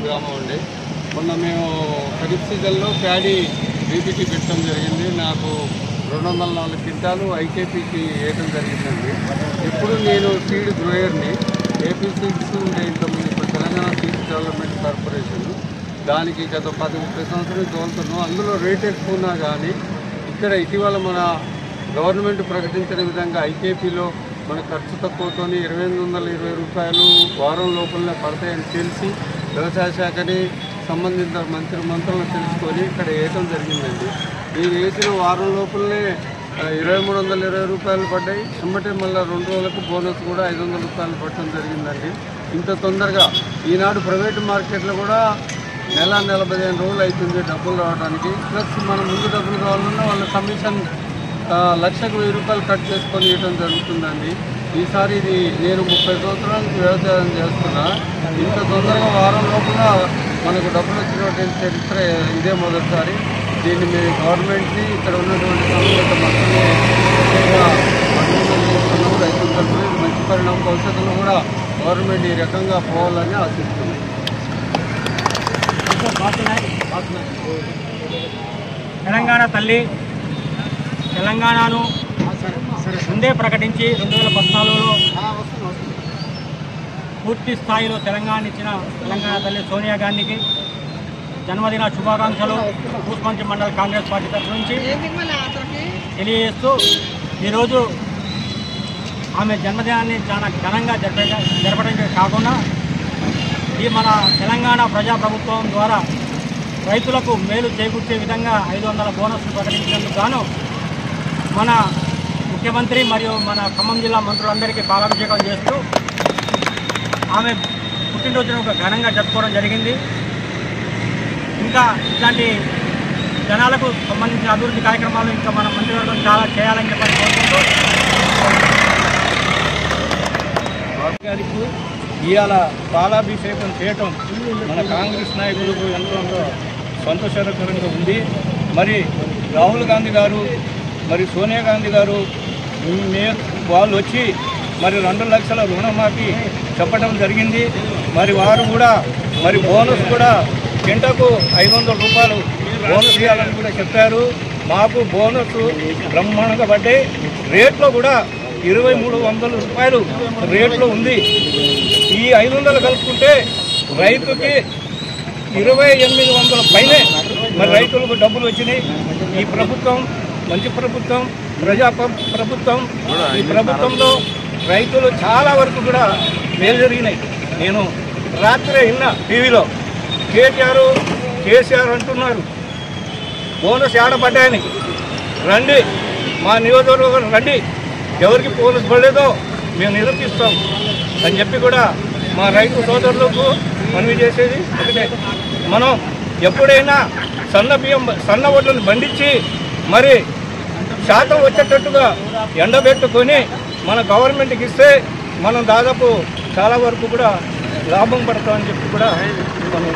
గ్రామం అండి. మొన్న మేము ఖరీఫ్ సీజన్లో ప్యాడీ బీపీటీ పెట్టడం జరిగింది. నాకు 204 క్వింటాలు ఐకేపీకి వేయడం జరిగిందండి. ఇప్పుడు నేను సీడ్ గ్రోయర్ని ఏపీ సీడ్స్ ఇంతకుముందు ఇప్పుడు తెలంగాణ సీడ్స్ డెవలప్మెంట్ కార్పొరేషన్ దానికి గత 10-30 సంవత్సరాలు తోలుతున్నాం. అందులో రేట్ ఎక్కువ ఉన్నా కానీ ఇక్కడ ఇటీవల మన గవర్నమెంట్ ప్రకటించిన విధంగా ఐకేపీలో మన ఖర్చు తక్కువతో 2,820 రూపాయలు వారం లోపలనే పడతాయని తెలిసి వ్యవసాయ శాఖని సంబంధిత మంత్రులను తెలుసుకొని ఇక్కడ వేయటం జరిగిందండి. నేను వేసిన వారం లోపలనే 2,320 రూపాయలు పడ్డాయి. వెంబటే మళ్ళీ 2 రోజులకు బోనస్ కూడా 500 రూపాయలు పట్టడం జరిగిందండి. ఇంత తొందరగా ఈనాడు ప్రైవేటు మార్కెట్లో కూడా నెల 15 రోజులు అవుతుంది డబ్బులు రావడానికి. ప్లస్ మనం ముందు డబ్బులు కావాలన్నా వాళ్ళ కమిషన్ లక్షకు 1000 రూపాయలు కట్ చేసుకొని ఇవ్వడం జరుగుతుందండి. ఈసారి ఇది నేను 30 సంవత్సరాల నుంచి వ్యవసాయం చేస్తున్నా. ఇంత తొందరగా వారం లోపల మనకు డబ్బులు వచ్చినటువంటి చరిత్ర ఇదే మొదటిసారి. దీన్ని మేము గవర్నమెంట్ని ఇక్కడ ఉన్నటువంటి సంబంధిత మంత్రులు చేస్తున్నాము. రైతుల తరఫున మంచి పరిణామం. భవిష్యత్తులో కూడా గవర్నమెంట్ ఈ రకంగా పోవాలని ఆశిస్తుంది. తెలంగాణ తల్లి తెలంగాణను ముందే ప్రకటించి 2014లో పూర్తి స్థాయిలో తెలంగాణ ఇచ్చిన తెలంగాణ తల్లి సోనియా గాంధీకి జన్మదిన శుభాకాంక్షలు కూసుమంచి మండల కాంగ్రెస్ పార్టీ తరఫు నుంచి తెలియజేస్తూ ఈరోజు ఆమె జన్మదినాన్ని చాలా ఘనంగా జరపడం కాకుండా ఈ మన తెలంగాణ ప్రజాప్రభుత్వం ద్వారా రైతులకు మేలు చేకూర్చే విధంగా 500 బోనస్లు ప్రకటించినందుకు గాను మన ముఖ్యమంత్రి మరియు మన ఖమ్మం జిల్లా మంత్రులందరికీ పాలాభిషేకం చేస్తూ ఆమె పుట్టినరోజును ఒక ఘనంగా జరుపుకోవడం జరిగింది. ఇంకా ఇట్లాంటి జనాలకు సంబంధించిన అభివృద్ధి కార్యక్రమాలు ఇంకా మన మంత్రివర్గం చాలా చేయాలని చెప్పని కోరుకుంటూ గారికి ఇవాళ పాలాభిషేకం చేయటం మన కాంగ్రెస్ నాయకులకు ఎంతో సంతోషకరంగా ఉంది. మరి రాహుల్ గాంధీ గారు మరి సోనియా గాంధీ గారు వాళ్ళు వచ్చి మరి 2 లక్షల రుణమాఫీ చెప్పడం జరిగింది. మరి వారు కూడా మరి బోనస్ కూడా గంటకు 500 రూపాయలు బోనస్ ఇవ్వాలని కూడా చెప్పారు. మాకు బోనస్ బ్రహ్మాండంగా పడ్డాయి. రేట్లో కూడా 2,300 రూపాయలు రేట్లో ఉంది. ఈ 500 కలుపుకుంటే రైతుకి 2,800 పైనే మరి రైతులకు డబ్బులు వచ్చినాయి. ఈ ప్రభుత్వం మంచి ప్రభుత్వం, ప్రభుత్వం. ఈ ప్రభుత్వంలో రైతులు చాలా వరకు కూడా మేలు జరిగినాయి. నేను రాత్రే విన్నా టీవీలో కేసీఆర్ అంటున్నారు బోనస్ ఏడపడ్డాయని. రండి మా నియోజకవర్గం రండి, ఎవరికి బోనస్ పడలేదో మేము నిరూపిస్తాం అని చెప్పి కూడా మా రైతు సోదరులకు మనవి చేసేది ఒకటే. మనం ఎప్పుడైనా సన్న వడ్లను బండించి మరి శాతం వచ్చేటట్టుగా ఎండబెట్టుకొని మన గవర్నమెంట్కి ఇస్తే మనం దాదాపు చాలా వరకు కూడా లాభం పడతామని చెప్పి కూడా మనం